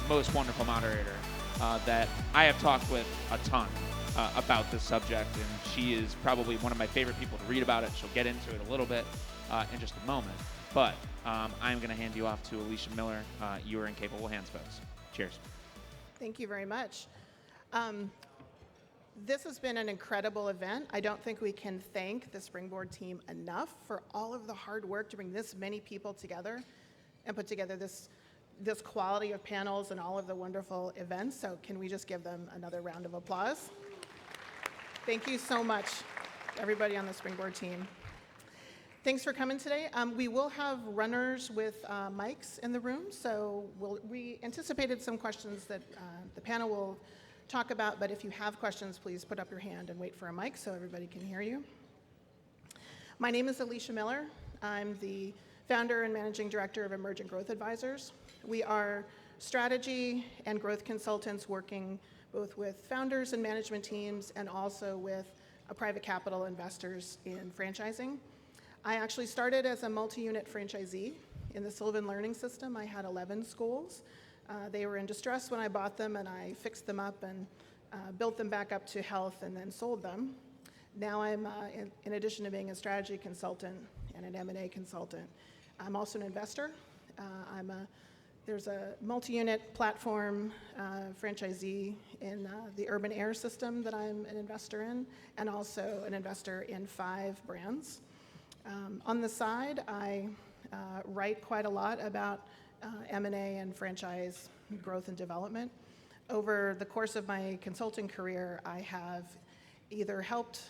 most wonderful moderator that I have talked with a ton about this subject, and she is probably one of my favorite people to read about it. She'll get into it a little bit in just a moment, but I'm going to hand you off to Alicia Miller. You are in capable hands, folks. Cheers. Thank you very much. This has been an incredible event. I don't think we can thank the Springboard team enough for all of the hard work to bring this many people together and put together this quality of panels and all of the wonderful events. So can we just give them another round of applause? Thank you so much, everybody on the Springboard team. Thanks for coming today. We will have runners with mics in the room, so we anticipated some questions that the panel will talk about, but if you have questions, please put up your hand and wait for a mic so everybody can hear you. My name is Alicia Miller. I'm the founder and managing director of Emergent Growth Advisors. We are strategy and growth consultants working both with founders and management teams and also with private capital investors in franchising. I actually started as a multi-unit franchisee in the Sylvan Learning System. I had 11 schools. They were in distress when I bought them, and I fixed them up and built them back up to health and then sold them. Now I'm, in addition to being a strategy consultant and an M&A consultant, I'm also an investor. There's a multi-unit platform franchisee in the Urban Air system that I'm an investor in, and also an investor in 5 brands. On the side, I write quite a lot about M&A and franchise growth and development. Over the course of my consulting career, I have either helped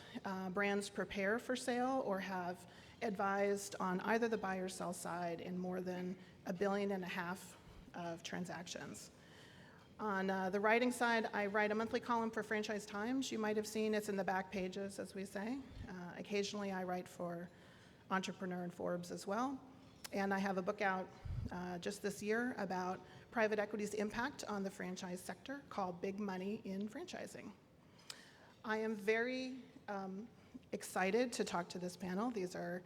brands prepare for sale or have advised on either the buy or sell side in more than $1.5 billion of transactions. On the writing side, I write a monthly column for Franchise Times. You might have seen it's in the back pages, as we say. Occasionally, I write for Entrepreneur and Forbes as well. And I have a book out just this year about private equity's impact on the franchise sector called Big Money in Franchising. I am very excited to talk to this panel. These are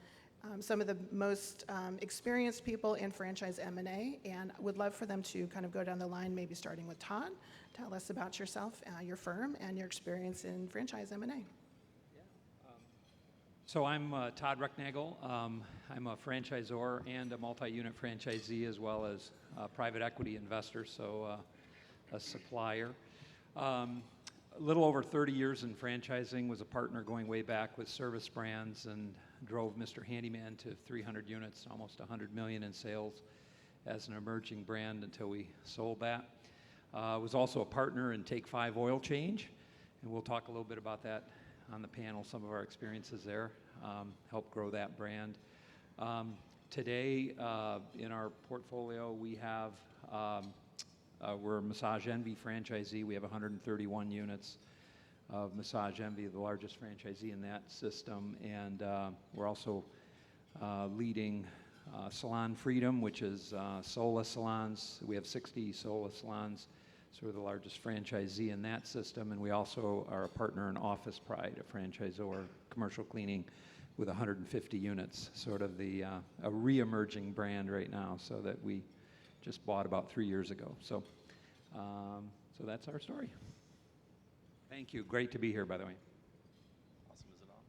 some of the most experienced people in franchise M&A, and I would love for them to kind of go down the line, maybe starting with Todd. Tell us about yourself, your firm, and your experience in franchise M&A. So I'm Todd Recknagel. I'm a franchisor and a multi-unit franchisee, as well as a private equity investor, so a supplier. A little over 30 years in franchising, was a partner going way back with Service Brands, and drove Mr. Handyman to 300 units, almost 100 million in sales as an emerging brand until we sold that. Was also a partner in Take 5 Oil Change, and we'll talk a little bit about that on the panel, some of our experiences there, helped grow that brand. Today, in our portfolio, we have, we're a Massage Envy franchisee. We have 131 units of Massage Envy, the largest franchisee in that system, and we're also leading Salon Freedom, which is Sola salons. We have 60 Sola salons. So we're the largest franchisee in that system, and we also are a partner in Office Pride, a franchisor, commercial cleaning, with 150 units, sort of a re-emerging brand right now, so that we just bought about 3 years ago. So, so that's our story. Thank you. Great to be here, by the way. Awesome. Is it on?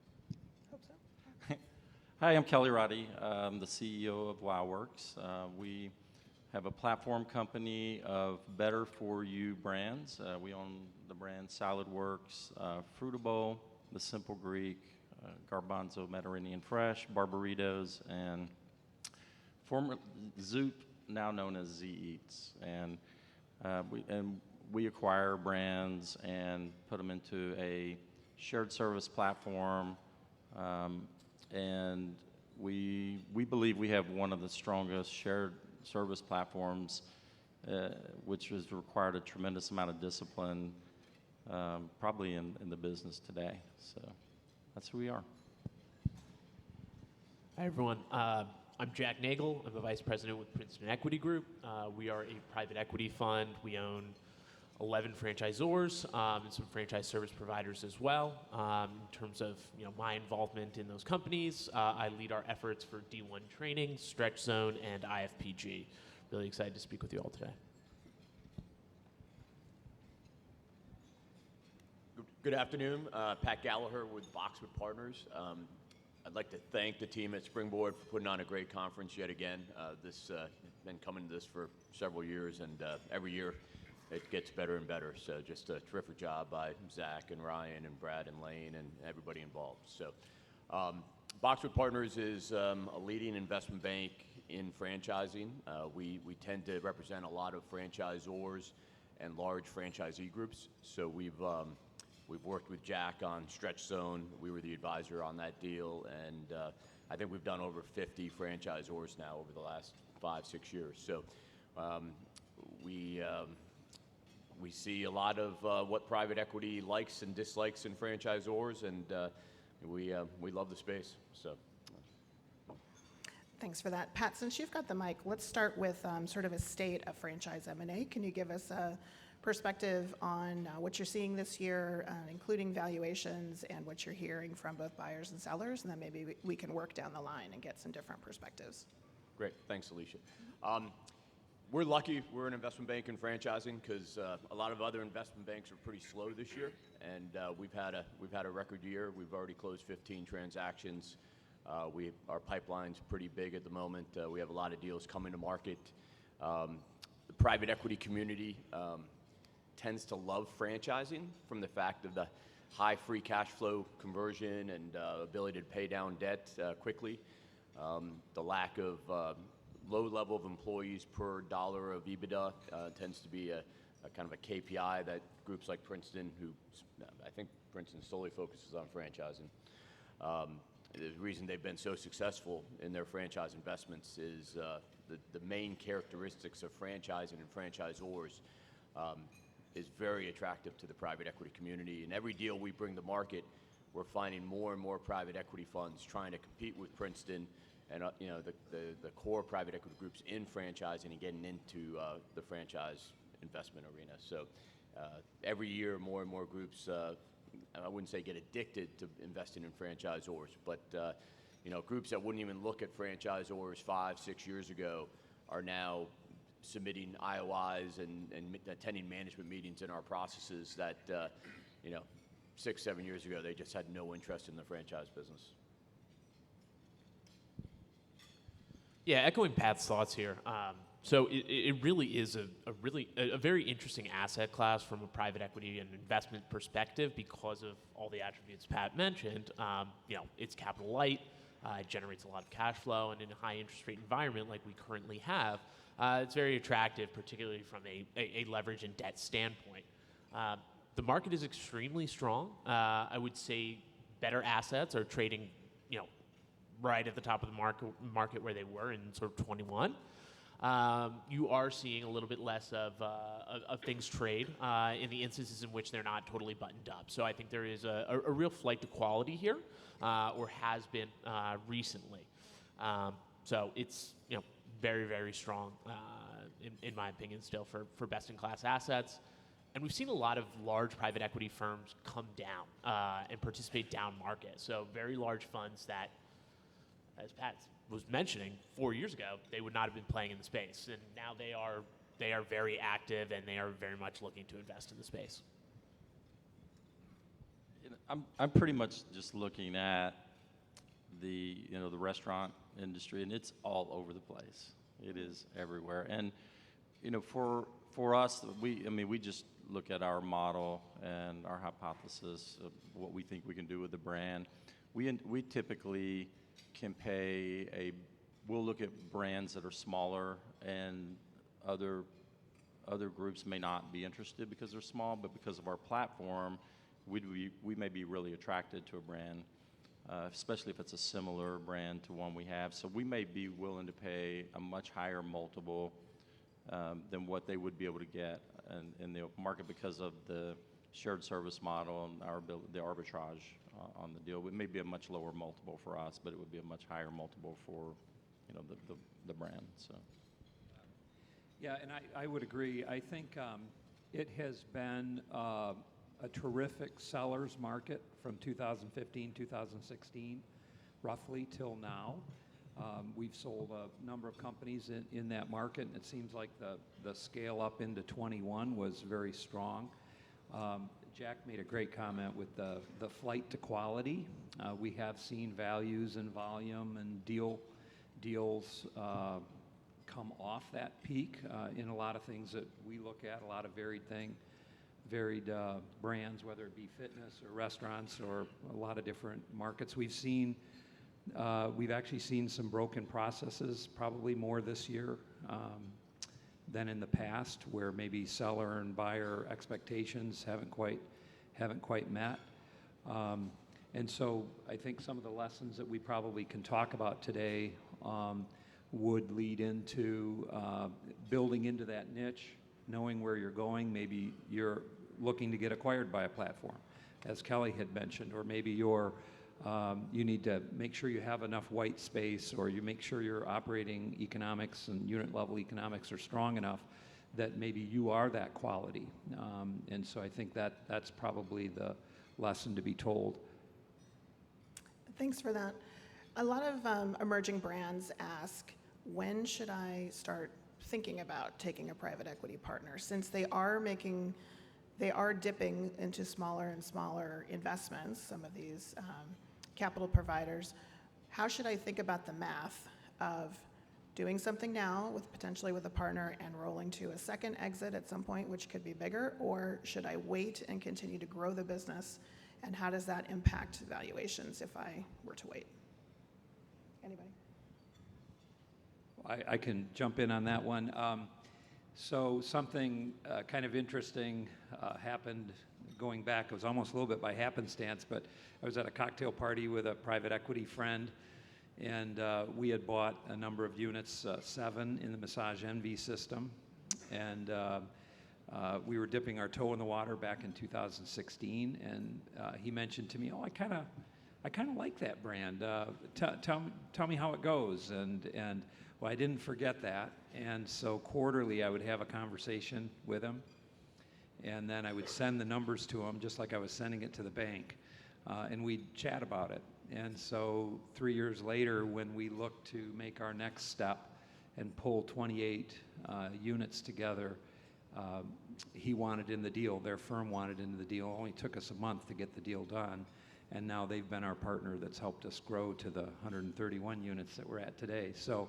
Hope so. Hi, I'm Kelly Roddy. I'm the CEO of WowWorks. We have a platform company of better for you brands. We own the brand SaladWorks, Fruitable, The Simple Greek, Garbanzo Mediterranean Fresh, Barbaritos, and former Zoop, now known as Z Eats. And we acquire brands and put them into a shared service platform. And we believe we have one of the strongest shared service platforms, which has required a tremendous amount of discipline, probably in the business today. So that's who we are. Hi, everyone. I'm Jack Nagel. I'm a vice president with Princeton Equity Group. We are a private equity fund. We own 11 franchisors and some franchise service providers as well. In terms of my involvement in those companies, I lead our efforts for D1 training, Stretch Zone, and IFPG. Really excited to speak with you all today. Good afternoon. Pat Gallagher with Boxwood Partners. I'd like to thank the team at Springboard for putting on a great conference yet again. This been coming to this for several years, and every year it gets better and better. So just a terrific job by Zach and Ryan and Brad and Lane and everybody involved. So Boxwood Partners is a leading investment bank in franchising. We tend to represent a lot of franchisors and large franchisee groups. So we've worked with Jack on Stretch Zone. We were the advisor on that deal, and I think we've done over 50 franchisors now over the last 5-6 years. So we see a lot of what private equity likes and dislikes in franchisors, and we love the space. So. Thanks for that. Pat, since you've got the mic, let's start with sort of a state of franchise M&A. Can you give us a perspective on what you're seeing this year, including valuations and what you're hearing from both buyers and sellers, and then maybe we can work down the line and get some different perspectives. Great. Thanks, Alicia. We're lucky we're an investment bank in franchising because a lot of other investment banks are pretty slow this year, and we've had a record year. We've already closed 15 transactions. Our pipeline's pretty big at the moment. We have a lot of deals coming to market. The private equity community tends to love franchising from the fact of the high free cash flow conversion and ability to pay down debt quickly. The lack of low level of employees per dollar of EBITDA tends to be a kind of a KPI that groups like Princeton, who I think Princeton solely focuses on franchising. The reason they've been so successful in their franchise investments is the main characteristics of franchising and franchisors is very attractive to the private equity community. In every deal we bring to market, we're finding more and more private equity funds trying to compete with Princeton and the core private equity groups in franchising and getting into the franchise investment arena. So every year, more and more groups, I wouldn't say get addicted to investing in franchisors, but groups that wouldn't even look at franchisors 5-6 years ago are now submitting IOIs and attending management meetings in our processes that 6-7 years ago they just had no interest in the franchise business. Yeah, echoing Pat's thoughts here. So it really is a very interesting asset class from a private equity and investment perspective because of all the attributes Pat mentioned. It's capital light, it generates a lot of cash flow, and in a high interest rate environment like we currently have, it's very attractive, particularly from a leverage and debt standpoint. The market is extremely strong. I would say better assets are trading, right at the top of the market where they were in sort of 21. You are seeing a little bit less of things trade in the instances in which they're not totally buttoned up. So I think there is a real flight to quality here, or has been recently. So it's very, very strong in my opinion still for best-in-class assets. And we've seen a lot of large private equity firms come down and participate down market. So very large funds that, as Pat was mentioning, 4 years ago, they would not have been playing in the space. And now they are very active, and they are very much looking to invest in the space. I'm pretty much just looking at the restaurant industry, and it's all over the place. It is everywhere. And for us, we just look at our model and our hypothesis of what we think we can do with the brand. We typically can we'll look at brands that are smaller, and other groups may not be interested because they're small, but because of our platform, we may be really attracted to a brand, especially if it's a similar brand to one we have. So we may be willing to pay a much higher multiple than what they would be able to get in the open market because of the shared service model and our ability, the arbitrage on the deal. It may be a much lower multiple for us, but it would be a much higher multiple for the brand. So. Yeah, and I would agree. I think it has been a terrific seller's market from 2015, 2016, roughly till now. We've sold a number of companies in that market, and it seems like the scale up into 21 was very strong. Jack made a great comment with the flight to quality. We have seen values and volume and deals come off that peak in a lot of things that we look at, a lot of varied brands, whether it be fitness or restaurants or a lot of different markets. We've actually seen some broken processes, probably more this year than in the past, where maybe seller and buyer expectations haven't quite met. And so I think some of the lessons that we probably can talk about today would lead into building into that niche, knowing where you're going. Maybe you're looking to get acquired by a platform, as Kelly had mentioned, or maybe you need to make sure you have enough white space, or you make sure your operating economics and unit level economics are strong enough that maybe you are that quality. And so I think that's probably the lesson to be told. Thanks for that. A lot of emerging brands ask, when should I start thinking about taking a private equity partner? Since they are dipping into smaller and smaller investments, some of these capital providers, how should I think about the math of doing something now potentially with a partner and rolling to a second exit at some point, which could be bigger, or should I wait and continue to grow the business? And how does that impact valuations if I were to wait? Anybody? I can jump in on that one. So something kind of interesting happened going back. It was almost a little bit by happenstance, but I was at a cocktail party with a private equity friend, and we had bought a number of units, 7 in the Massage Envy system, and we were dipping our toe in the water back in 2016, and he mentioned to me, "Oh, I kind of like that brand. Tell me how it goes." And well, I didn't forget that, and so quarterly I would have a conversation with him, and then I would send the numbers to him just like I was sending it to the bank, and we'd chat about it. And so 3 years later, when we looked to make our next step and pull 28 units together, he wanted in the deal, their firm wanted into the deal. It only took us a month to get the deal done, and now they've been our partner that's helped us grow to the 131 units that we're at today. So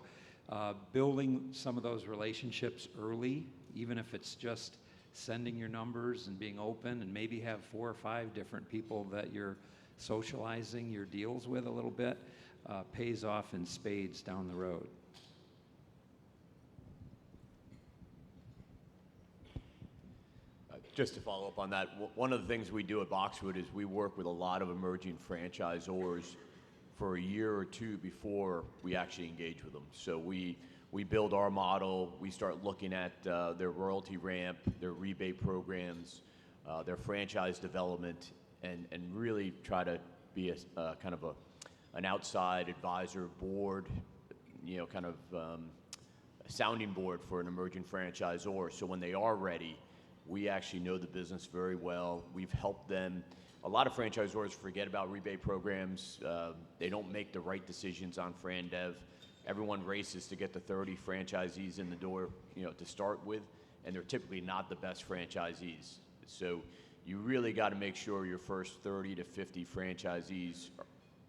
building some of those relationships early, even if it's just sending your numbers and being open, and maybe have 4 or 5 different people that you're socializing your deals with a little bit, pays off in spades down the road. Just to follow up on that, one of the things we do at Boxwood is we work with a lot of emerging franchisors for a year or two before we actually engage with them. So we build our model, we start looking at their royalty ramp, their rebate programs, their franchise development, and really try to be a kind of an outside advisor board, kind of a sounding board for an emerging franchisor. So when they are ready, we actually know the business very well. We've helped them. A lot of franchisors forget about rebate programs. They don't make the right decisions on FranDev. Everyone races to get the 30 franchisees in the door, to start with, and they're typically not the best franchisees. So you really got to make sure your first 30 to 50 franchisees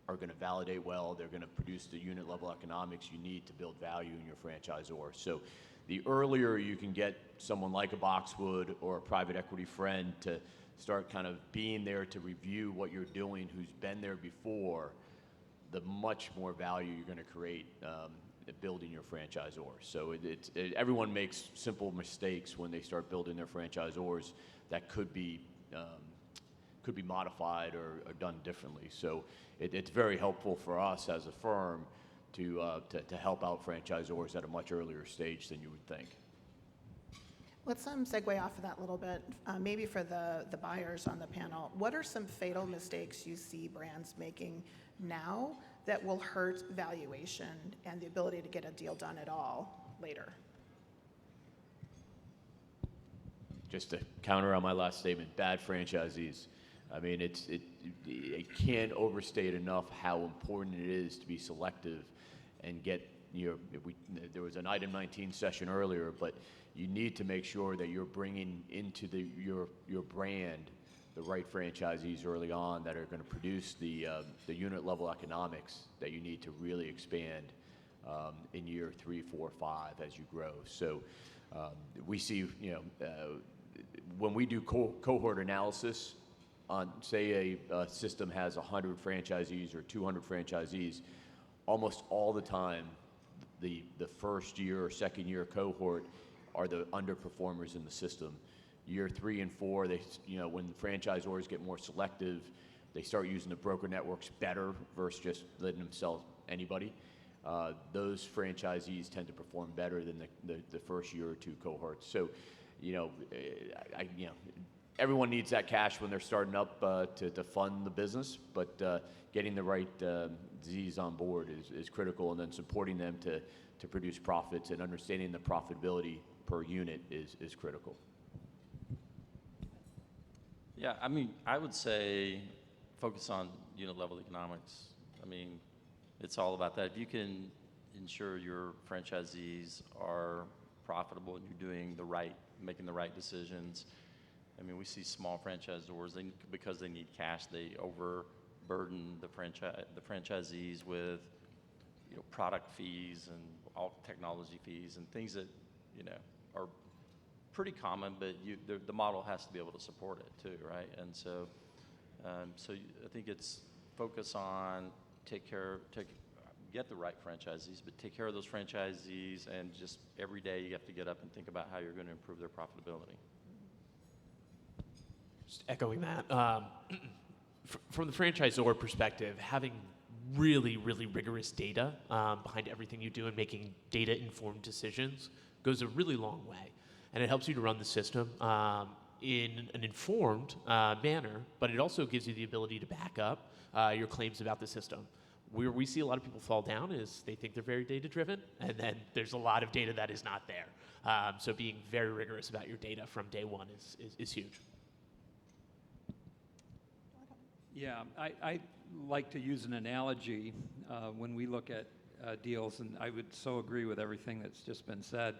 are going to validate well. They're going to produce the unit level economics you need to build value in your franchisor. So the earlier you can get someone like a Boxwood or a private equity friend to start kind of being there to review what you're doing, who's been there before, the much more value you're going to create building your franchisor. So everyone makes simple mistakes when they start building their franchisors that could be modified or done differently. So it's very helpful for us as a firm to help out franchisors at a much earlier stage than you would think. Let's segue off of that a little bit. Maybe for the buyers on the panel, what are some fatal mistakes you see brands making now that will hurt valuation and the ability to get a deal done at all later? Just to counter on my last statement, bad franchisees. I mean, it can't overstate enough how important it is to be selective and get there was an item 19 session earlier, but you need to make sure that you're bringing into your brand the right franchisees early on that are going to produce the unit level economics that you need to really expand in year 3, 4, 5 as you grow. So we see, when we do cohort analysis on, say, a system has 100 franchisees or 200 franchisees, almost all the time, the first year or second year cohort are the underperformers in the system. Year 3 and 4, when the franchisors get more selective, they start using the broker networks better versus just letting them sell anybody. Those franchisees tend to perform better than the first year or 2 cohorts. So, everyone needs that cash when they're starting up to fund the business, but getting the right Z's on board is critical, and then supporting them to produce profits and understanding the profitability per unit is critical. Yeah, I mean, I would say focus on unit level economics. I mean, it's all about that. If you can ensure your franchisees are profitable and you're making the right decisions. I mean, we see small franchisors, because they need cash, they overburden the franchisees with, product fees and all technology fees and things that, are pretty common, but the model has to be able to support it too, right? And so, I think it's focus on get the right franchisees, but take care of those franchisees, and just every day you have to get up and think about how you're going to improve their profitability. Just echoing that, from the franchisor perspective, having really, really rigorous data behind everything you do and making data-informed decisions goes a really long way. And it helps you to run the system in an informed manner, but it also gives you the ability to back up your claims about the system. Where we see a lot of people fall down is they think they're very data-driven, and then there's a lot of data that is not there. So being very rigorous about your data from day one is huge. Yeah, I like to use an analogy when we look at deals, and I would so agree with everything that's just been said.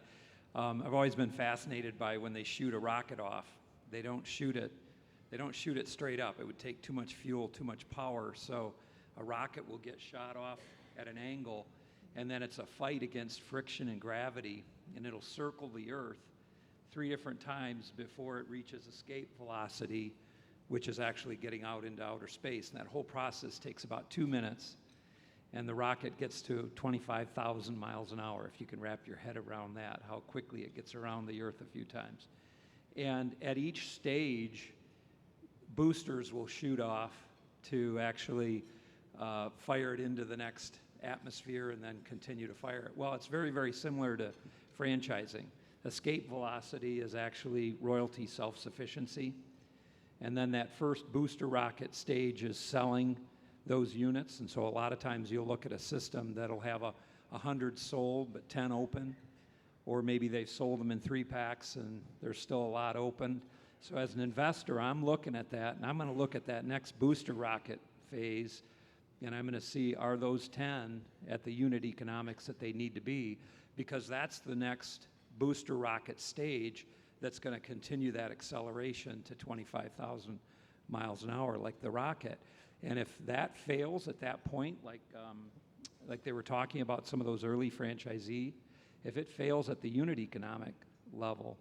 I've always been fascinated by when they shoot a rocket off. They don't shoot it straight up. It would take too much fuel, too much power. So a rocket will get shot off at an angle, and then it's a fight against friction and gravity, and it'll circle the Earth 3 different times before it reaches escape velocity, which is actually getting out into outer space. And that whole process takes about 2 minutes, and the rocket gets to 25,000 miles an hour, if you can wrap your head around that, how quickly it gets around the Earth a few times. And at each stage, boosters will shoot off to actually fire it into the next atmosphere and then continue to fire it. Well, it's very, very similar to franchising. Escape velocity is actually royalty self-sufficiency. And then that first booster rocket stage is selling those units. And so a lot of times you'll look at a system that'll have 100 sold but 10 open, or maybe they've sold them in 3-packs and there's still a lot open. So as an investor, I'm looking at that, and I'm going to look at that next booster rocket phase, and I'm going to see, are those 10 at the unit economics that they need to be, because that's the next booster rocket stage that's going to continue that acceleration to 25,000 miles an hour like the rocket. And if that fails at that point, like they were talking about some of those early franchisee, if it fails at the unit economic level,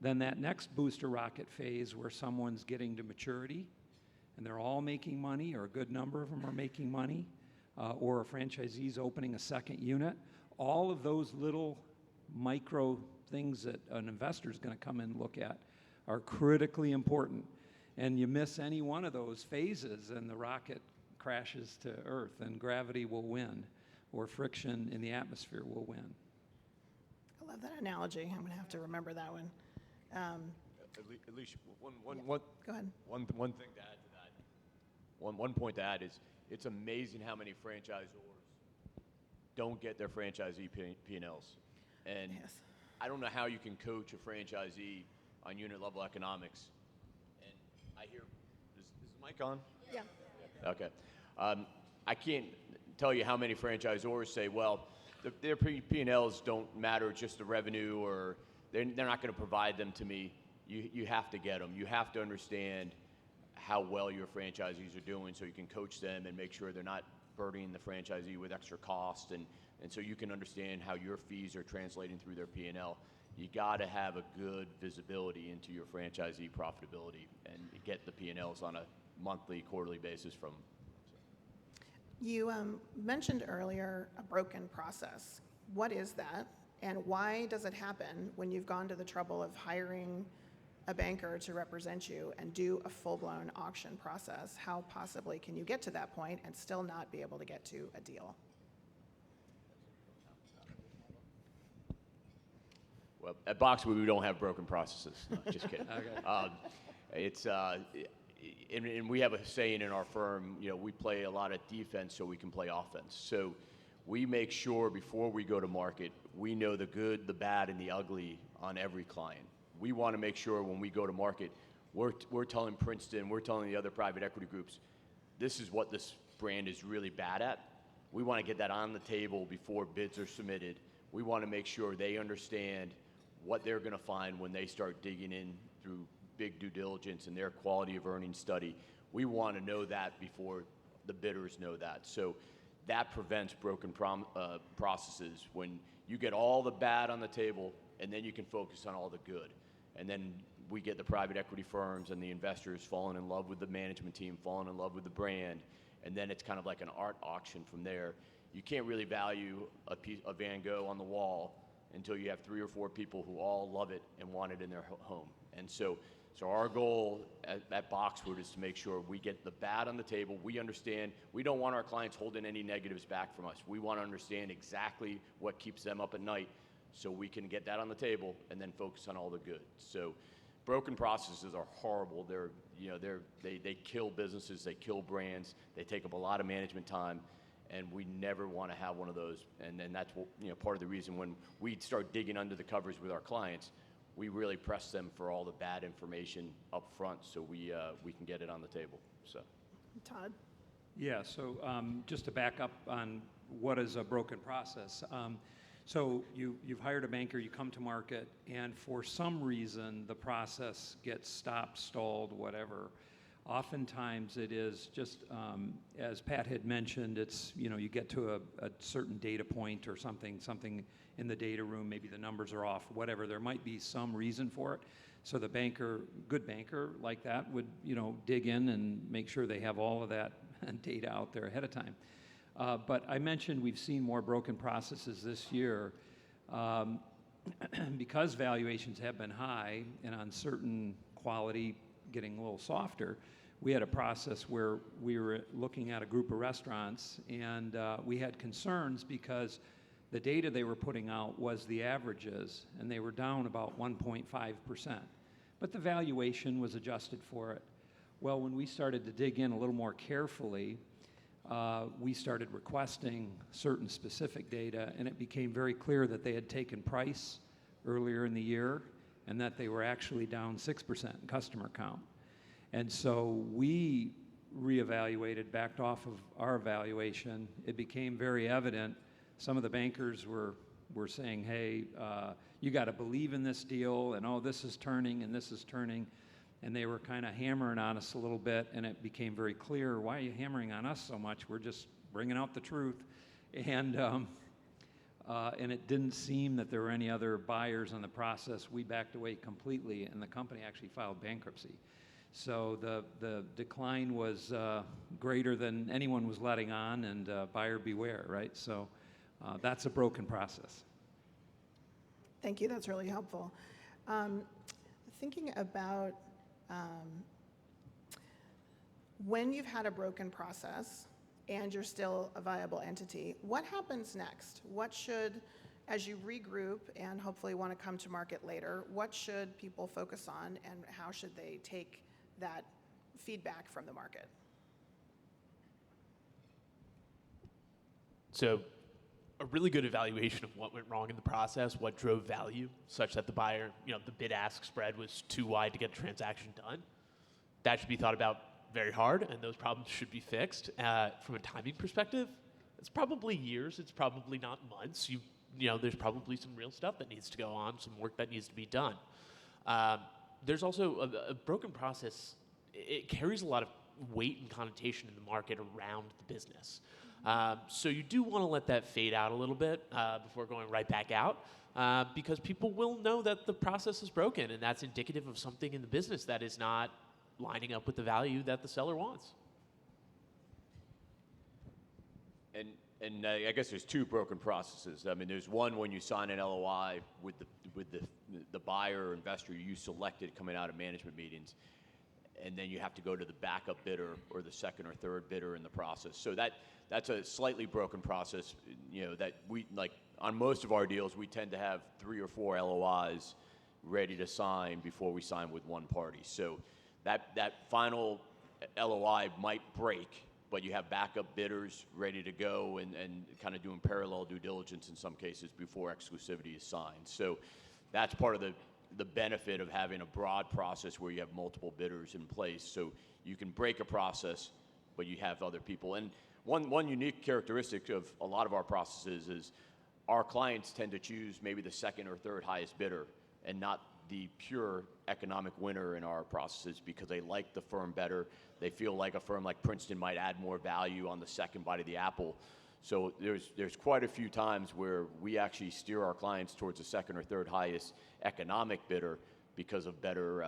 then that next booster rocket phase where someone's getting to maturity and they're all making money, or a good number of them are making money, or a franchisee's opening a second unit, all of those little micro things that an investor is going to come in and look at are critically important. And you miss any one of those phases and the rocket crashes to Earth, and gravity will win, or friction in the atmosphere will win. I love that analogy. I'm going to have to remember that one. Alicia, Go ahead. one thing to add to that. One point to add is it's amazing how many franchisors don't get their franchisee P&Ls. And Yes. I don't know how you can coach a franchisee on unit level economics. And I hear, is the mic on? Yeah. Okay. I can't tell you how many franchisors say, well, their P&Ls don't matter, just the revenue, or they're not going to provide them to me. You have to get them. You have to understand how well your franchisees are doing so you can coach them and make sure they're not burdening the franchisee with extra cost, and so you can understand how your fees are translating through their P&L. You got to have a good visibility into your franchisee profitability and get the P&Ls on a monthly, quarterly basis from. You mentioned earlier a broken process. What is that, and why does it happen when you've gone to the trouble of hiring a banker to represent you and do a full-blown auction process? How possibly can you get to that point and still not be able to get to a deal? Well, at Boxwood, we don't have broken processes. No, just kidding. And we have a saying in our firm, we play a lot of defense so we can play offense. So we make sure before we go to market, we know the good, the bad, and the ugly on every client. We want to make sure when we go to market, we're telling Princeton, we're telling the other private equity groups, this is what this brand is really bad at. We want to get that on the table before bids are submitted. We want to make sure they understand what they're going to find when they start digging in through big due diligence and their quality of earnings study. We want to know that before the bidders know that. So that prevents broken processes when you get all the bad on the table and then you can focus on all the good. And then we get the private equity firms and the investors falling in love with the management team, falling in love with the brand, and then it's kind of like an art auction from there. You can't really value a Van Gogh on the wall until you have 3 or 4 people who all love it and want it in their home. And so our goal at Boxwood is to make sure we get the bad on the table. We understand, we don't want our clients holding any negatives back from us. We want to understand exactly what keeps them up at night so we can get that on the table and then focus on all the good. So broken processes are horrible. They kill businesses, they kill brands, they take up a lot of management time, and we never want to have one of those. And then that's what, part of the reason when we start digging under the covers with our clients, we really press them for all the bad information up front so we can get it on the table. So, Todd? Yeah, so just to back up on what is a broken process. So you've hired a banker, you come to market, and for some reason the process gets stopped, stalled, whatever. Oftentimes it is just, as Pat had mentioned, it's, you get to a certain data point or something in the data room, maybe the numbers are off, whatever. There might be some reason for it. So the banker, good banker like that would, dig in and make sure they have all of that data out there ahead of time. But I mentioned we've seen more broken processes this year because valuations have been high and on certain quality getting a little softer. We had a process where we were looking at a group of restaurants and we had concerns because the data they were putting out was the averages and they were down about 1.5%. But the valuation was adjusted for it. Well, when we started to dig in a little more carefully, we started requesting certain specific data, and it became very clear that they had taken price earlier in the year and that they were actually down 6% in customer count. And so we reevaluated, backed off of our evaluation. It became very evident. Some of the bankers were saying, hey, you got to believe in this deal, and oh, this is turning, and this is turning. And they were kind of hammering on us a little bit, and it became very clear, why are you hammering on us so much? We're just bringing out the truth. And it didn't seem that there were any other buyers in the process. We backed away completely, and the company actually filed bankruptcy. So the decline was greater than anyone was letting on, and buyer beware, right? So that's a broken process. Thank you, that's really helpful. Thinking about when you've had a broken process and you're still a viable entity, what happens next? What should, as you regroup and hopefully want to come to market later, what should people focus on and how should they take that feedback from the market? So a really good evaluation of what went wrong in the process, what drove value, such that the buyer, the bid-ask spread was too wide to get a transaction done. That should be thought about very hard, and those problems should be fixed. From a timing perspective, it's probably years. It's probably not months. There's probably some real stuff that needs to go on, some work that needs to be done. There's also a broken process. it carries a lot of weight and connotation in the market around the business. So you do want to let that fade out a little bit before going right back out, because people will know that the process is broken, and that's indicative of something in the business that is not lining up with the value that the seller wants. And I guess there's two broken processes. I mean, there's one when you sign an LOI with the buyer or investor you selected coming out of management meetings, and then you have to go to the backup bidder or the second or third bidder in the process. So that's a slightly broken process. You know, that we, like on most of our deals, we tend to have 3 or 4 LOIs ready to sign before we sign with one party. So that final LOI might break, but you have backup bidders ready to go and kind of doing parallel due diligence in some cases before exclusivity is signed. So that's part of the benefit of having a broad process where you have multiple bidders in place. So you can break a process, but you have other people. And one unique characteristic of a lot of our processes is our clients tend to choose maybe the second or third highest bidder and not the pure economic winner in our processes, because they like the firm better. They feel like a firm like Princeton might add more value on the second bite of the apple. So there's quite a few times where we actually steer our clients towards the second or third highest economic bidder because of better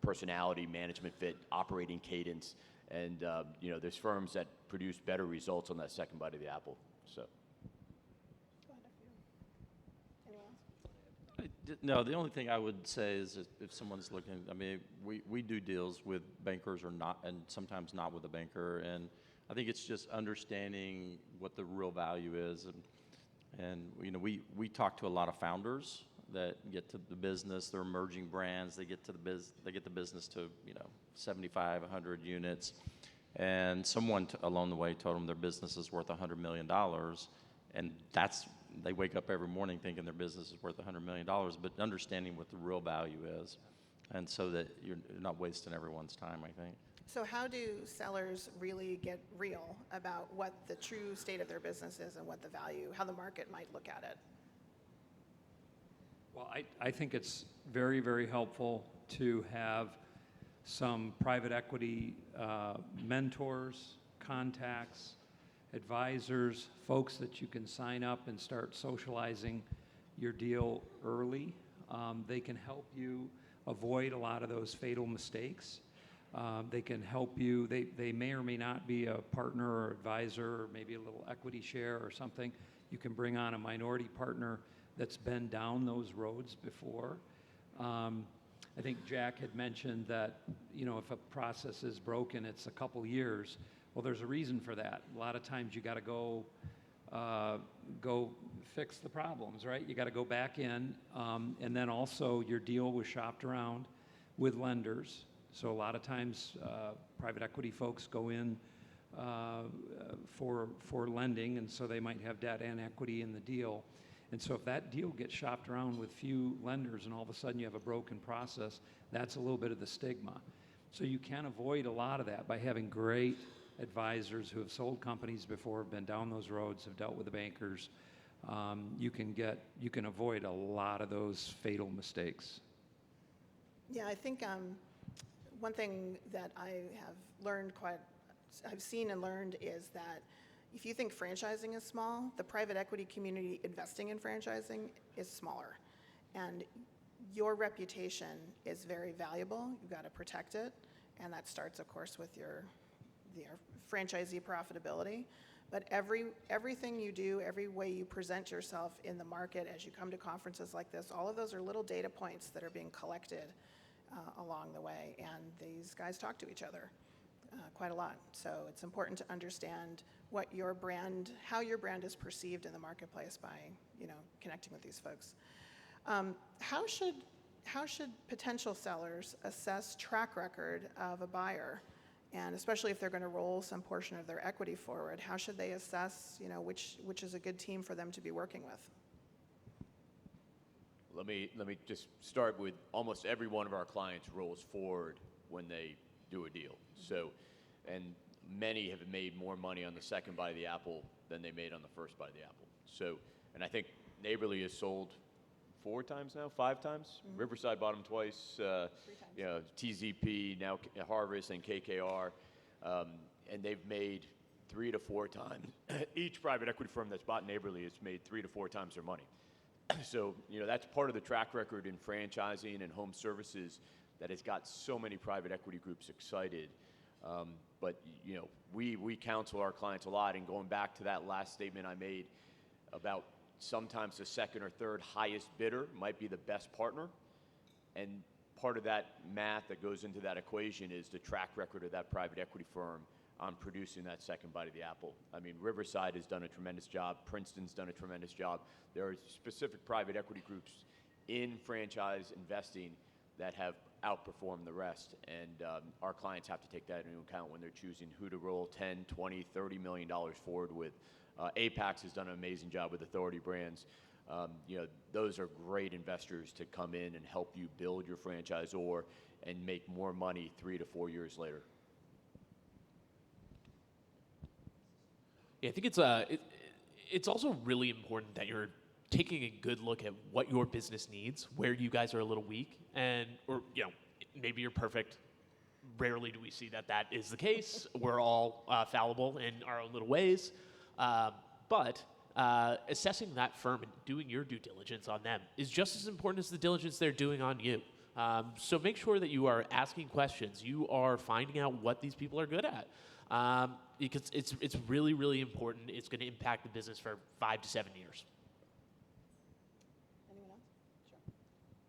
personality, management fit, operating cadence, and you know, there's firms that produce better results on that second bite of the apple. So. No, the only thing I would say is if someone's looking, I mean, we do deals with bankers or not, and sometimes not with a banker, and I think it's just understanding what the real value is, and you know, we talk to a lot of founders that get to the business, they're emerging brands, they get the business to, you know, 75, 100 units, and someone along the way told them their business is worth $100 million, and they wake up every morning thinking their business is worth $100 million, but understanding what the real value is, and so that you're not wasting everyone's time, I think. So how do sellers really get real about what the true state of their business is and what the value, how the market might look at it? Well, I think it's very, very helpful to have some private equity mentors, contacts, advisors, folks that you can sign up and start socializing your deal early. They can help you avoid a lot of those fatal mistakes. They can help you. They may or may not be a partner or advisor, or maybe a little equity share or something. You can bring on a minority partner that's been down those roads before. I think Jack had mentioned that, you know, if a process is broken, it's a couple years. Well, there's a reason for that. A lot of times you got to go fix the problems, right? You got to go back in, and then also your deal was shopped around with lenders. So a lot of times private equity folks go in for lending, and so they might have debt and equity in the deal. And so if that deal gets shopped around with few lenders and all of a sudden you have a broken process, that's a little bit of the stigma. So you can avoid a lot of that by having great advisors who have sold companies before, have been down those roads, have dealt with the bankers. You can avoid a lot of those fatal mistakes. Yeah, I think one thing that I have learned I've seen and learned is that if you think franchising is small, the private equity community investing in franchising is smaller. And your reputation is very valuable. You've got to protect it. And that starts, of course, with your franchisee profitability. But everything you do, every way you present yourself in the market as you come to conferences like this, all of those are little data points that are being collected along the way. And these guys talk to each other quite a lot. So it's important to understand what your brand, how your brand is perceived in the marketplace by, you know, connecting with these folks. How should potential sellers assess track record of a buyer? And especially if they're going to roll some portion of their equity forward, how should they assess, you know, which is a good team for them to be working with? Let me just start with almost every one of our clients rolls forward when they do a deal. So, and many have made more money on the second bite of the apple than they made on the first bite of the apple. So, and I think Neighborly has sold 4 times now, 5 times. Riverside bought them twice. 3 times. You know, TZP, now Harvest and KKR, and they've made 3 to 4 times. Each private equity firm that's bought Neighborly has made 3 to 4 times their money. So, you know, that's part of the track record in franchising and home services that has got so many private equity groups excited. But, you know, we counsel our clients a lot, and going back to that last statement I made about sometimes the second or third highest bidder might be the best partner. And part of that math that goes into that equation is the track record of that private equity firm on producing that second bite of the apple. I mean, Riverside has done a tremendous job. Princeton's done a tremendous job. There are specific private equity groups in franchise investing that have outperformed the rest. And our clients have to take that into account when they're choosing who to roll 10, 20, $30 million forward with. Apex has done an amazing job with Authority Brands. You know, those are great investors to come in and help you build your franchisor and make more money 3 to 4 years later. Yeah, I think it's also really important that you're taking a good look at what your business needs, where you guys are a little weak, or you know, maybe you're perfect. Rarely do we see that is the case. We're all fallible in our own little ways, but assessing that firm and doing your due diligence on them is just as important as the diligence they're doing on you. So make sure that you are asking questions. You are finding out what these people are good at. Because it's really, really important. It's going to impact the business for 5 to 7 years. Anyone else? Sure.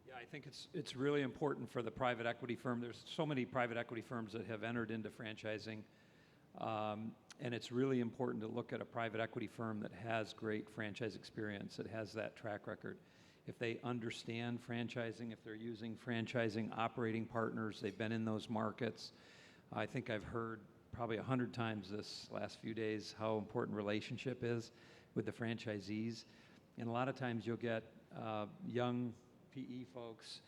Yeah, I think it's really important for the private equity firm. There's so many private equity firms that have entered into franchising, and it's really important to look at a private equity firm that has great franchise experience, that has that track record. If they understand franchising, if they're using franchising operating partners, they've been in those markets. I think I've heard probably 100 times this last few days how important relationship is with the franchisees. And a lot of times you'll get young PE folks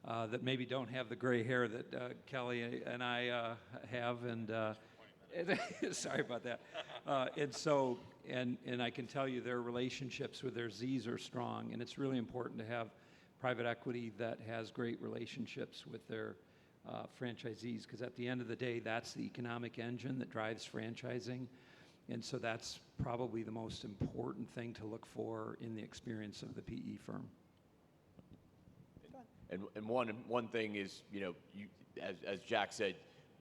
that maybe don't have the gray hair that Kelly and I have, and sorry about that. And I can tell you their relationships with their Z's are strong, and it's really important to have private equity that has great relationships with their franchisees, because at the end of the day, that's the economic engine that drives franchising. And so that's probably the most important thing to look for in the experience of the PE firm. And one thing is, you know, as Jack said,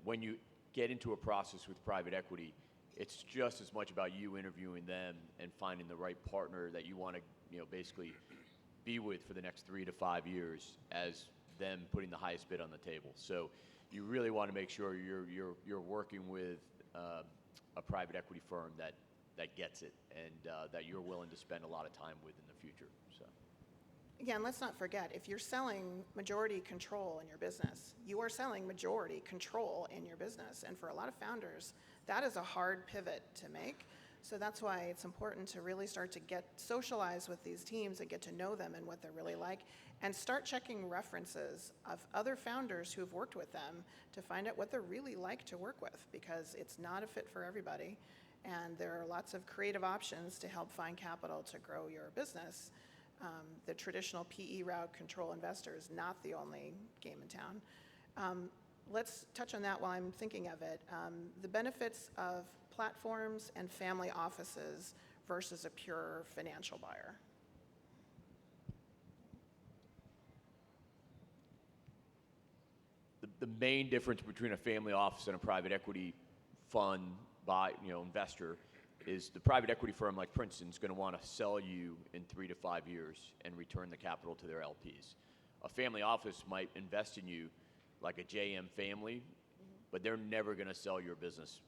when you get into a process with private equity, it's just as much about you interviewing them and finding the right partner that you want to, you know, basically be with for the next 3 to 5 years as them putting the highest bid on the table. So you really want to make sure you're working with a private equity firm that gets it and that you're willing to spend a lot of time with in the future. So Again, let's not forget, if you're selling majority control in your business, you are selling majority control in your business. And for a lot of founders, that is a hard pivot to make. So that's why it's important to really start to socialize with these teams and get to know them and what they're really like, and start checking references of other founders who've worked with them to find out what they're really like to work with, because it's not a fit for everybody. And there are lots of creative options to help find capital to grow your business. The traditional PE route, control investor, is not the only game in town. Let's touch on that while I'm thinking of it. The benefits of platforms and family offices versus a pure financial buyer. the main difference between a family office and a private equity fund investor is the private equity firm like Princeton is going to want to sell you in 3 to 5 years and return the capital to their LPs. A family office might invest in you like a JM family, but they're never going to sell your business.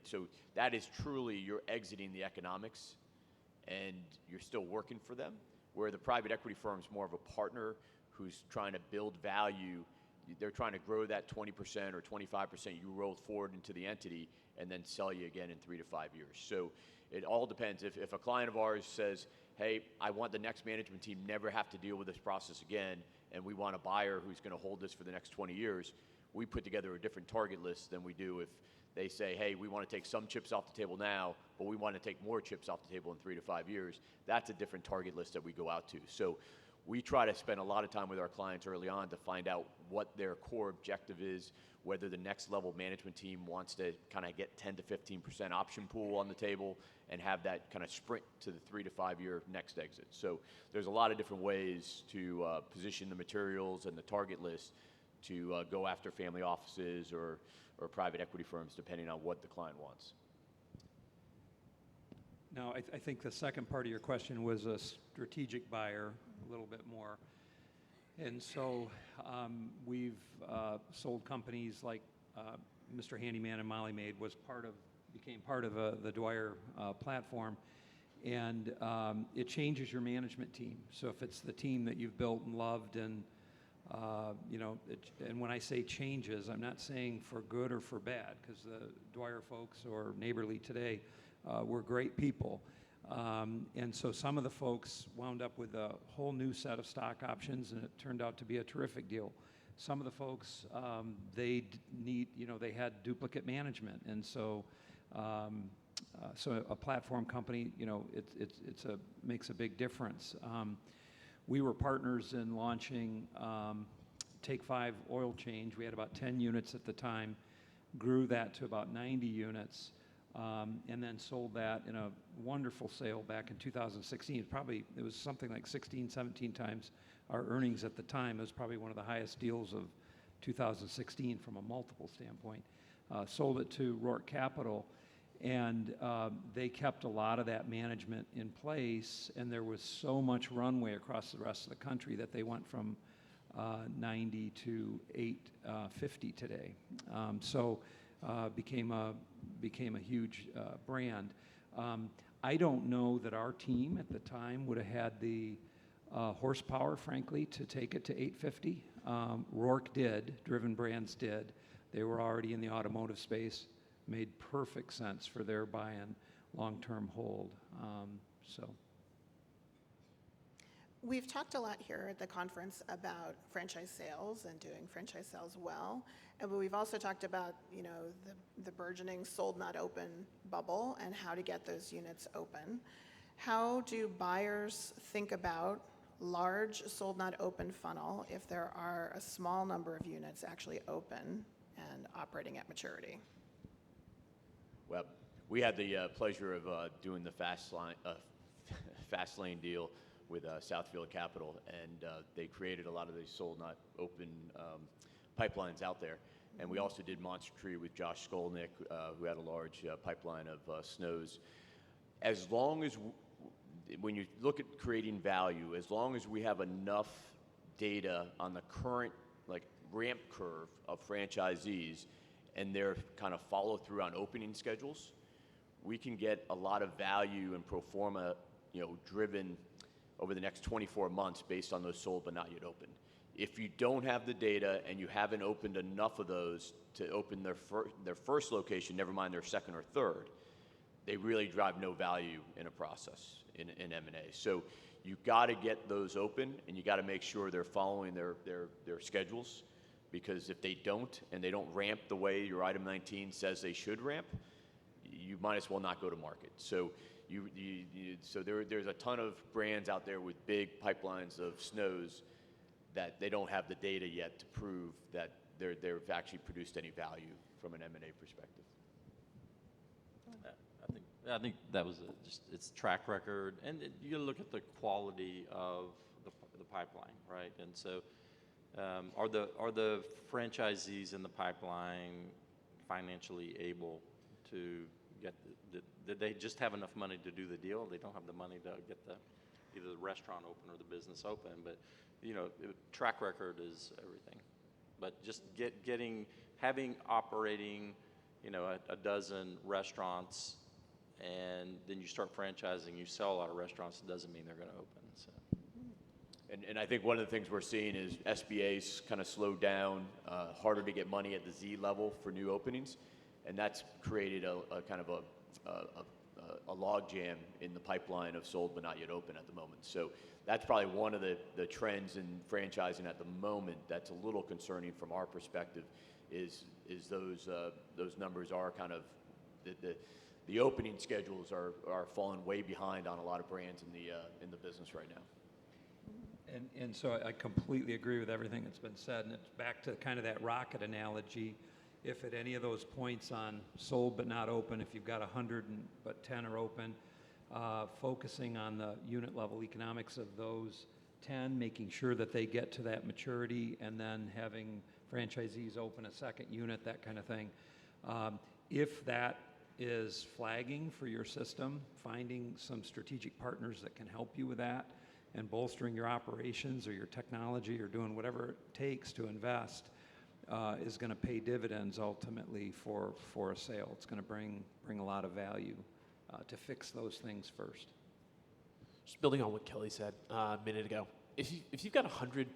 So that is truly, you're exiting the economics and you're still working for them, where the private equity firm is more of a partner who's trying to build value. They're trying to grow that 20% or 25% you rolled forward into the entity and then sell you again in 3 to 5 years. So it all depends. If a client of ours says, hey, I want the next management team never have to deal with this process again, and we want a buyer who's going to hold this for the next 20 years, we put together a different target list than we do if they say, hey, we want to take some chips off the table now, but we want to take more chips off the table in 3 to 5 years. That's a different target list that we go out to. So we try to spend a lot of time with our clients early on to find out what their core objective is, whether the next level management team wants to kind of get 10 to 15% option pool on the table and have that kind of sprint to the 3 to 5 year next exit. So there's a lot of different ways to position the materials and the target list to go after family offices or private equity firms, depending on what the client wants. Now, I think the second part of your question was a strategic buyer, a little bit more. And so we've sold companies like Mr. Handyman and Molly Maid became part of the Dwyer platform. And it changes your management team. So if it's the team that you've built and loved and and when I say changes, I'm not saying for good or for bad, because the Dwyer folks or Neighborly today were great people. And so some of the folks wound up with a whole new set of stock options, and it turned out to be a terrific deal. Some of the folks, they had duplicate management, and so a platform company, makes a big difference. We were partners in launching Take 5 Oil Change. We had about 10 units at the time, grew that to about 90 units, and then sold that in a wonderful sale back in 2016. It was something like 16, 17 times our earnings at the time. It was probably one of the highest deals of 2016 from a multiple standpoint. Sold it to Rourke Capital, and they kept a lot of that management in place, and there was so much runway across the rest of the country that they went from 90 to 850 today. Became a huge brand. I don't know that our team at the time would have had the horsepower, frankly, to take it to 850. Rourke did, Driven Brands did. They were already in the automotive space. Made perfect sense for their buy and long-term hold. We've talked a lot here at the conference about franchise sales and doing franchise sales well, but we've also talked about the burgeoning sold not open bubble and how to get those units open. How do buyers think about large sold not open funnel if there are a small number of units actually open and operating at maturity? Well, we had the pleasure of doing the fast lane deal with Southfield Capital, and they created a lot of these sold not open pipelines out there. And we also did Monster Tree with Josh Skolnick, who had a large pipeline of SNOs. As long as, when you look at creating value, as long as we have enough data on the current ramp curve of franchisees and their kind of follow through on opening schedules, we can get a lot of value and pro forma, driven over the next 24 months based on those sold but not yet open. If you don't have the data and you haven't opened enough of those to open their first location, never mind their second or third, they really drive no value in a process in M&A. So you got to get those open, and you got to make sure they're following their schedules. Because if they don't, and they don't ramp the way your item 19 says they should ramp, you might as well not go to market. So there's a ton of brands out there with big pipelines of SNOs that they don't have the data yet to prove that they've actually produced any value from an M&A perspective. I think that was just its track record, and you look at the quality of the pipeline, right? And so. Are the franchisees in the pipeline financially able to get did they just have enough money to do the deal? They don't have the money to get either the restaurant open or the business open, but track record is everything. But just having operating a dozen restaurants, and then you start franchising, you sell a lot of restaurants, it doesn't mean they're going to open. So. And I think one of the things we're seeing is SBA's kind of slowed down, harder to get money at the Z level for new openings, and that's created a kind of a log jam in the pipeline of sold but not yet open at the moment. So that's probably one of the trends in franchising at the moment that's a little concerning from our perspective, is those numbers are kind of the opening schedules are falling way behind on a lot of brands in the business right now. And so I completely agree with everything that's been said, and it's back to kind of that rocket analogy. If at any of those points on sold but not open, if you've got 100 but 10 are open, focusing on the unit level economics of those 10, making sure that they get to that maturity, and then having franchisees open a second unit, that kind of thing. If that is flagging for your system, finding some strategic partners that can help you with that, and bolstering your operations or your technology or doing whatever it takes to invest is going to pay dividends ultimately for a sale. It's going to bring a lot of value to fix those things first. Just building on what Kelly said a minute ago, if you've got 100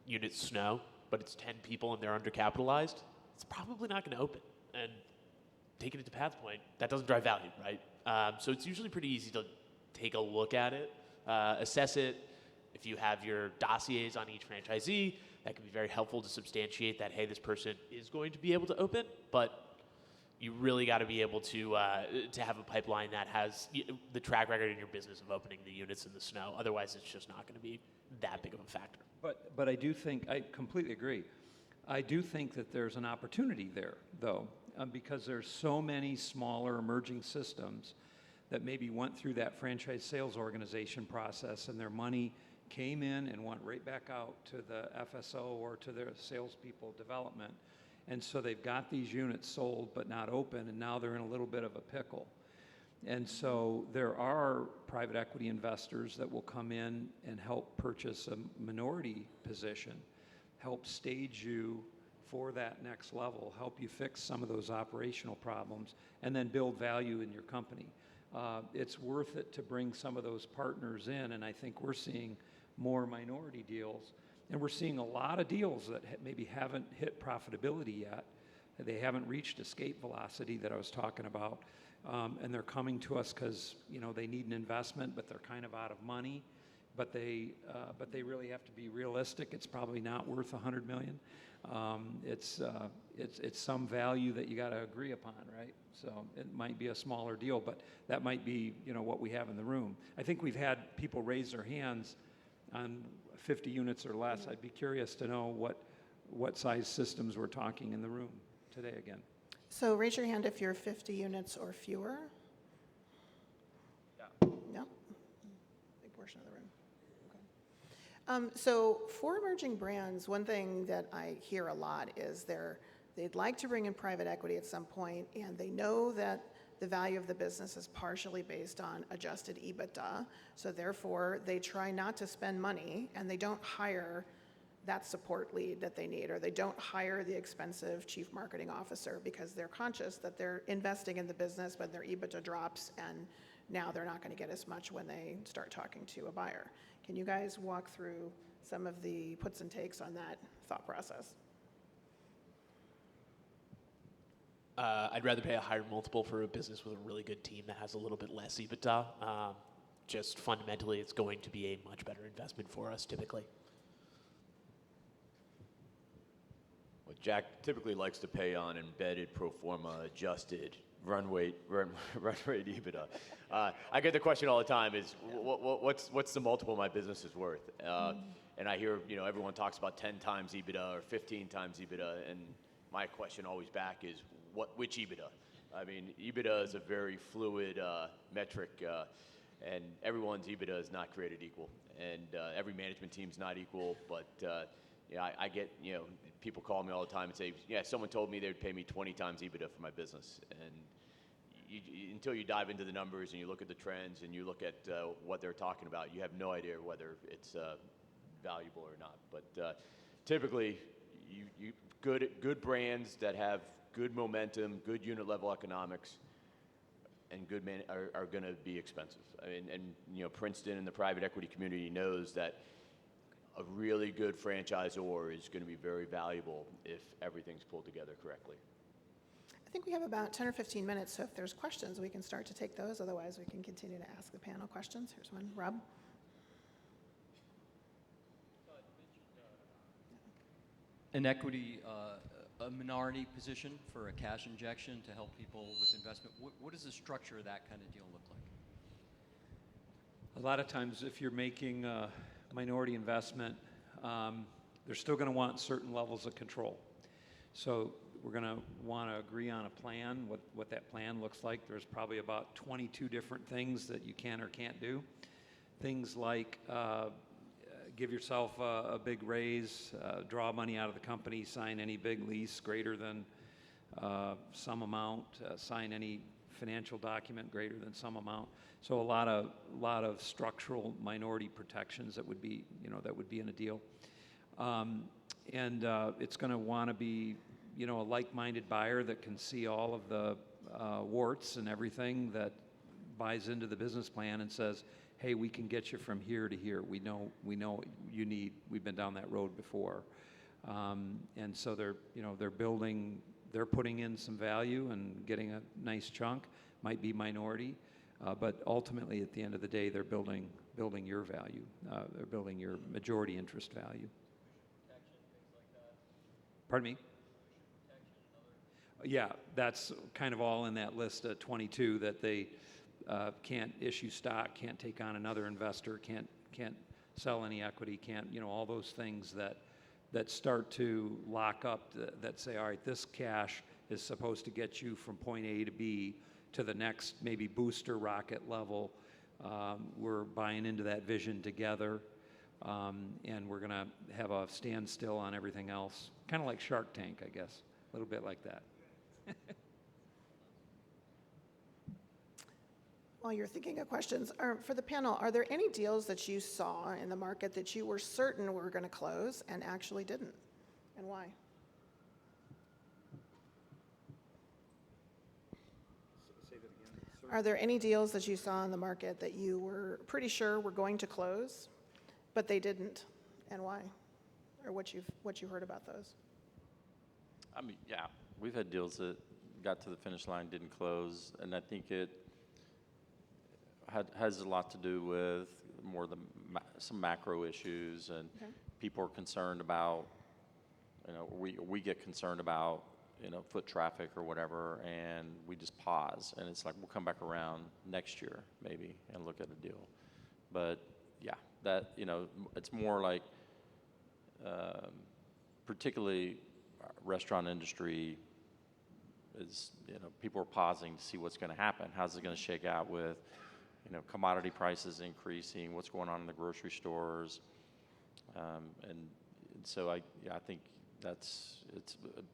units snow, but it's 10 people and they're undercapitalized, it's probably not going to open. And taking it to Pat's point, that doesn't drive value, right? So it's usually pretty easy to take a look at it, assess it. If you have your dossiers on each franchisee, that can be very helpful to substantiate that, hey, this person is going to be able to open, but you really got to be able to have a pipeline that has the track record in your business of opening the units in the snow. Otherwise, it's just not going to be that big of a factor. But I do think, I completely agree. I do think that there's an opportunity there, though, because there's so many smaller emerging systems that maybe went through that franchise sales organization process, and their money came in and went right back out to the FSO or to their salespeople development. And so they've got these units sold but not open, and now they're in a little bit of a pickle. And so there are private equity investors that will come in and help purchase a minority position, help stage you for that next level, help you fix some of those operational problems, and then build value in your company. It's worth it to bring some of those partners in, and I think we're seeing more minority deals. And we're seeing a lot of deals that maybe haven't hit profitability yet. They haven't reached escape velocity that I was talking about. And they're coming to us because, they need an investment, but they're kind of out of money. But they really have to be realistic. It's probably not worth $100 million. It's some value that you got to agree upon, right? So it might be a smaller deal, but that might be, what we have in the room. I think we've had people raise their hands on 50 units or less. I'd be curious to know what size systems we're talking in the room today again. So raise your hand if you're 50 units or fewer. No? Big portion of the room. Okay. So for emerging brands, one thing that I hear a lot is they'd like to bring in private equity at some point, and they know that the value of the business is partially based on adjusted EBITDA, so therefore they try not to spend money, and they don't hire that support lead that they need, or they don't hire the expensive chief marketing officer because they're conscious that they're investing in the business, but their EBITDA drops, and now they're not going to get as much when they start talking to a buyer. Can you guys walk through some of the puts and takes on that thought process? I'd rather pay a higher multiple for a business with a really good team that has a little bit less EBITDA. Just fundamentally, it's going to be a much better investment for us typically. Well, Jack typically likes to pay on embedded pro forma adjusted run rate EBITDA. I get the question all the time: is what's the multiple my business is worth? And I hear everyone talks about 10 times EBITDA or 15 times EBITDA, and my question always back is which EBITDA? I mean, EBITDA is a very fluid metric, and everyone's EBITDA is not created equal, and every management team's not equal. But I get people call me all the time and say, yeah, someone told me they'd pay me 20 times EBITDA for my business, and until you dive into the numbers and you look at the trends and you look at what they're talking about, you have no idea whether it's valuable or not. But typically, good brands that have good momentum, good unit level economics, and good are going to be expensive. I mean, and Princeton and the private equity community knows that a really good franchisor is going to be very valuable if everything's pulled together correctly. I think we have about 10 or 15 minutes, so if there's questions, we can start to take those. Otherwise, we can continue to ask the panel questions. Here's one. Rob? An equity, a minority position for a cash injection to help people with investment. What does the structure of that kind of deal look like? A lot of times if you're making minority investment, they're still going to want certain levels of control. So we're going to want to agree on a plan, what that plan looks like. There's probably about 22 different things that you can or can't do. Things like give yourself a big raise, draw money out of the company, sign any big lease greater than some amount, sign any financial document greater than some amount. So a lot of structural minority protections that would be, that would be in a deal. It's going to want to be, a like-minded buyer that can see all of the warts and everything, that buys into the business plan and says, hey, we can get you from here to here. We know what you need. We've been down that road before. And so they're building, they're putting in some value and getting a nice chunk. Might be minority, but ultimately at the end of the day, they're building your value. They're building your majority interest value. Pardon me? Yeah, that's kind of all in that list of 22, that they can't issue stock, can't take on another investor, can't sell any equity, can't, all those things that start to lock up, that say, all right, this cash is supposed to get you from point A to B to the next maybe booster rocket level. We're buying into that vision together, and we're going to have a standstill on everything else. Kind of like Shark Tank, I guess, a little bit like that. While you're thinking of questions, for the panel, are there any deals that you saw in the market that you were certain were going to close and actually didn't, and why? Say that again. Are there any deals that you saw in the market that you were pretty sure were going to close, but they didn't, and why? Or what you've heard about those? I mean, yeah, we've had deals that got to the finish line, didn't close, and I think it has a lot to do with more some macro issues, and people are concerned about, we get concerned about, foot traffic or whatever, and we just pause, and it's like we'll come back around next year maybe and look at a deal. But yeah, that, it's more like particularly restaurant industry is, people are pausing to see what's going to happen. How's it going to shake out with, commodity prices increasing, what's going on in the grocery stores, and so I think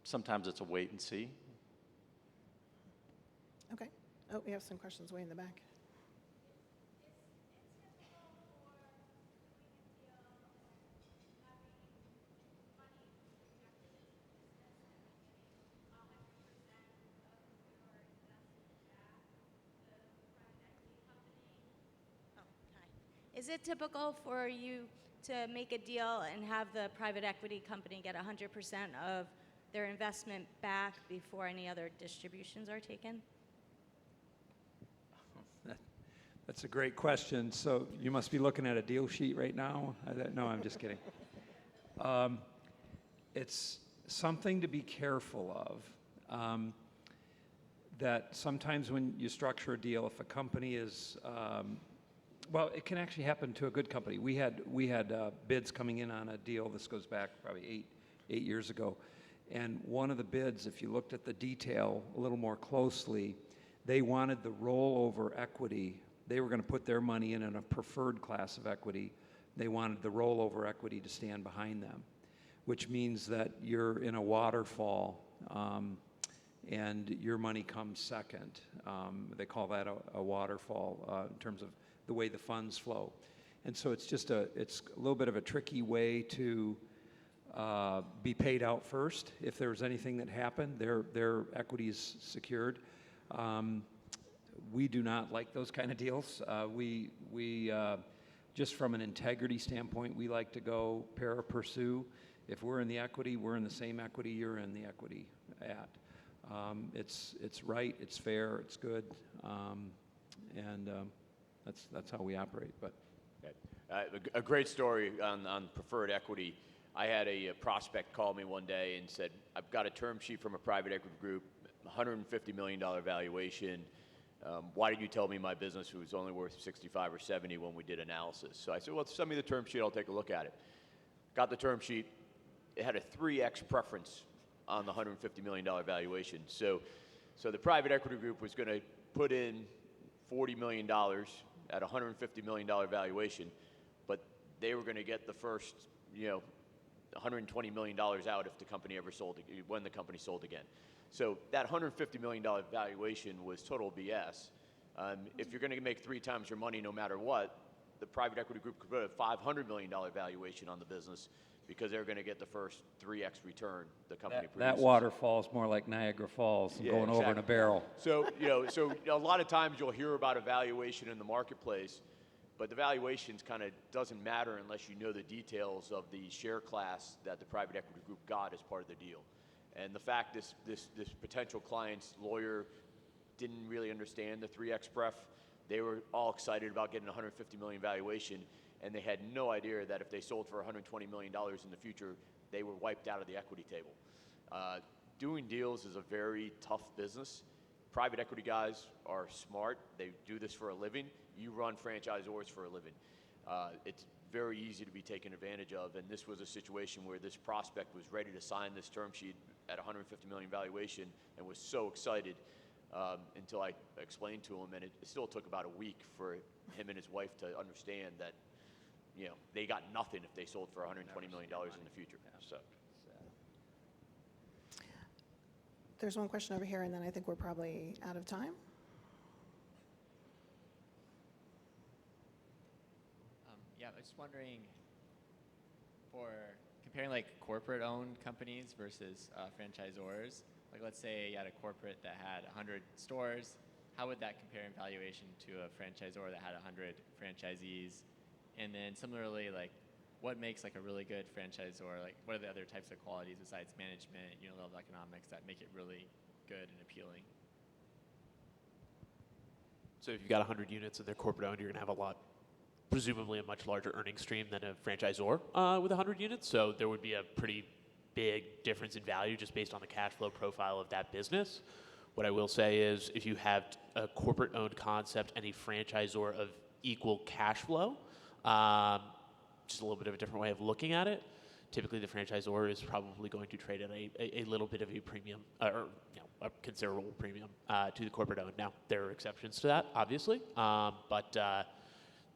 sometimes it's a wait and see. Okay. Oh, we have some questions way in the back. Is it typical for you to make a deal and have the private equity company get 100% of their investment back before any other distributions are taken? That's a great question. So you must be looking at a deal sheet right now. No, I'm just kidding. It's something to be careful of. That sometimes when you structure a deal, if a company is well, it can actually happen to a good company. We had bids coming in on a deal. This goes back probably eight years ago, and one of the bids, if you looked at the detail a little more closely, they wanted the rollover equity. They were going to put their money in a preferred class of equity. They wanted the rollover equity to stand behind them, which means that you're in a waterfall, and your money comes second. They call that a waterfall in terms of the way the funds flow. And so it's a little bit of a tricky way to be paid out first. If there was anything that happened, their equity is secured. We do not like those kind of deals. We just from an integrity standpoint, we like to go para pursue. If we're in the equity, we're in the same equity you're in the equity at. It's right, it's fair, it's good, and that's how we operate. But a great story on preferred equity. I had a prospect call me one day and said, I've got a term sheet from a private equity group, $150 million valuation. Why did you tell me my business was only worth 65 or 70 when we did analysis? So I said, well, send me the term sheet, I'll take a look at it. Got the term sheet. It had a 3x preference on the $150 million valuation. So the private equity group was going to put in $40 million at a $150 million valuation, but they were going to get the first, $120 million out if the company ever sold, when the company sold again. So that $150 million valuation was total BS. If you're going to make 3 times your money no matter what, the private equity group could put a $500 million valuation on the business because they're going to get the first 3x return the company produces. That waterfall is more like Niagara Falls and going over in a barrel. So, so a lot of times you'll hear about a valuation in the marketplace, but the valuations kind of doesn't matter unless you know the details of the share class that the private equity group got as part of the deal. And the fact this potential client's lawyer didn't really understand the 3x pref, they were all excited about getting a $150 million valuation, and they had no idea that if they sold for $120 million in the future, they were wiped out of the equity table. Doing deals is a very tough business. Private equity guys are smart. They do this for a living. You run franchisors for a living. It's very easy to be taken advantage of, and this was a situation where this prospect was ready to sign this term sheet at $150 million valuation and was so excited until I explained to him, and it still took about a week for him and his wife to understand that they got nothing if they sold for $120 million in the future. So. There's one question over here, and then I think we're probably out of time. Yeah, I was just wondering, for comparing like corporate-owned companies versus franchisors, like let's say you had a corporate that had 100 stores, how would that compare in valuation to a franchisor that had 100 franchisees? And then similarly, like what makes like a really good franchisor? Like what are the other types of qualities besides management, level of economics that make it really good and appealing? So if you've got 100 units and they're corporate owned, you're going to have presumably a much larger earning stream than a franchisor with 100 units. So there would be a pretty big difference in value just based on the cash flow profile of that business. What I will say is if you have a corporate owned concept and a franchisor of equal cash flow, just a little bit of a different way of looking at it, typically the franchisor is probably going to trade at a little bit of a premium, or a considerable premium to the corporate owned. Now, there are exceptions to that, obviously, but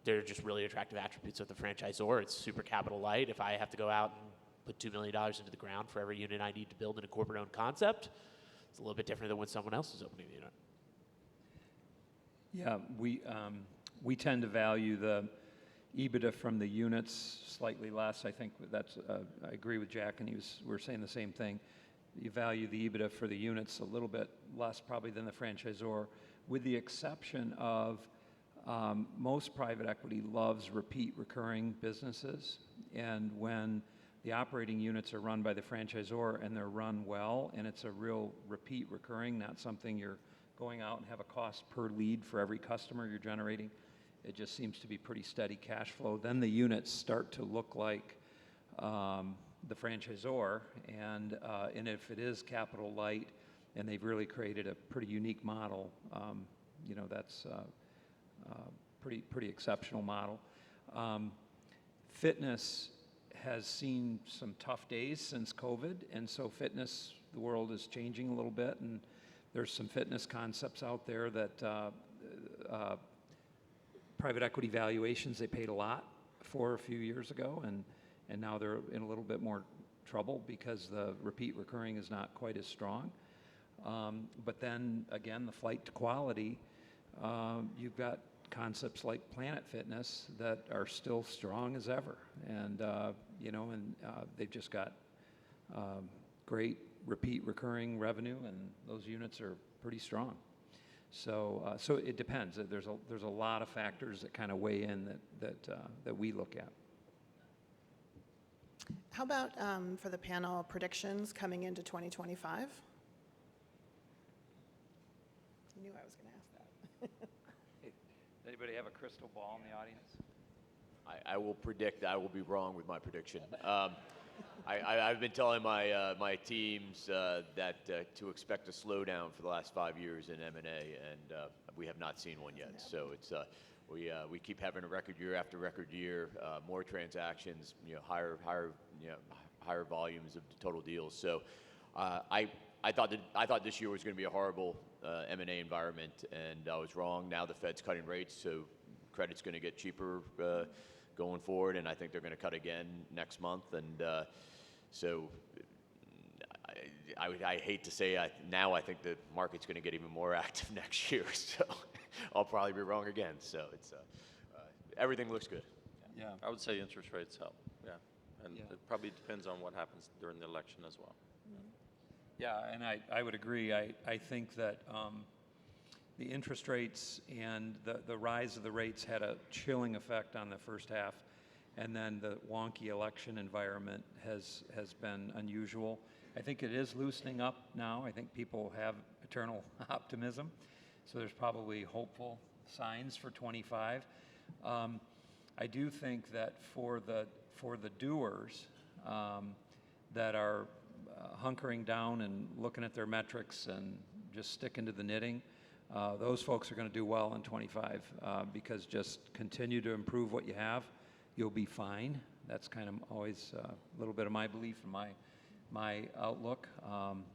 they're just really attractive attributes of the franchisor. It's super capital light. If I have to go out and put $2 million into the ground for every unit I need to build in a corporate owned concept, it's a little bit different than when someone else is opening the unit. Yeah, we tend to value the EBITDA from the units slightly less. I think that's, I agree with Jack, and we're saying the same thing. You value the EBITDA for the units a little bit less probably than the franchisor, with the exception of most private equity loves repeat recurring businesses. And when the operating units are run by the franchisor and they're run well, and it's a real repeat recurring, not something you're going out and have a cost per lead for every customer you're generating. It just seems to be pretty steady cash flow. Then the units start to look like the franchisor, and if it is capital light, and they've really created a pretty unique model, that's pretty exceptional model. Fitness has seen some tough days since COVID, and so fitness, the world is changing a little bit, and there's some fitness concepts out there that private equity valuations they paid a lot for a few years ago, and now they're in a little bit more trouble because the repeat recurring is not quite as strong. But then again, the flight to quality, you've got concepts like Planet Fitness that are still strong as ever, and they've just got great repeat recurring revenue, and those units are pretty strong. So it depends. There's a lot of factors that kind of weigh in that we look at. How about for the panel predictions coming into 2025? I knew I was going to ask that. Does anybody have a crystal ball in the audience? I will predict I will be wrong with my prediction. I've been telling my teams that to expect a slowdown for the last 5 years in M&A, and we have not seen one yet. So it's we keep having a record year after record year, more transactions, higher volumes of total deals. So I thought this year was going to be a horrible M&A environment, and I was wrong. Now the Fed's cutting rates, so credit's going to get cheaper going forward, and I think they're going to cut again next month. And so I hate to say now I think the market's going to get even more active next year. So I'll probably be wrong again. So it's everything looks good. Yeah, I would say interest rates help. Yeah, and Yeah. it probably depends on what happens during the election as well. Yeah, and I would agree. I think that the interest rates and the rise of the rates had a chilling effect on the first half, and then the wonky election environment has been unusual. I think it is loosening up now. I think people have eternal optimism, so there's probably hopeful signs for 25. I do think that for the doers that are hunkering down and looking at their metrics and just sticking to the knitting, those folks are going to do well in 25 because just continue to improve what you have, you'll be fine. That's kind of always a little bit of my belief and my outlook.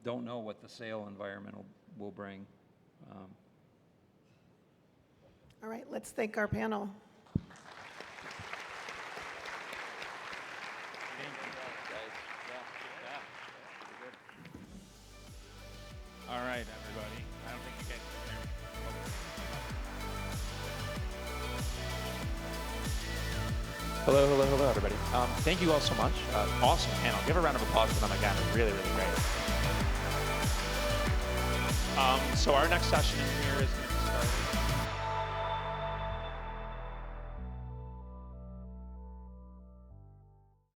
Don't know what the sale environment will bring. All right, let's thank our panel. All right, everybody. I don't think you guys can hear me. Hello, everybody. Thank you all so much. Awesome panel. Give a round of applause for them again. Really, really great. So our next session in here is going to be starting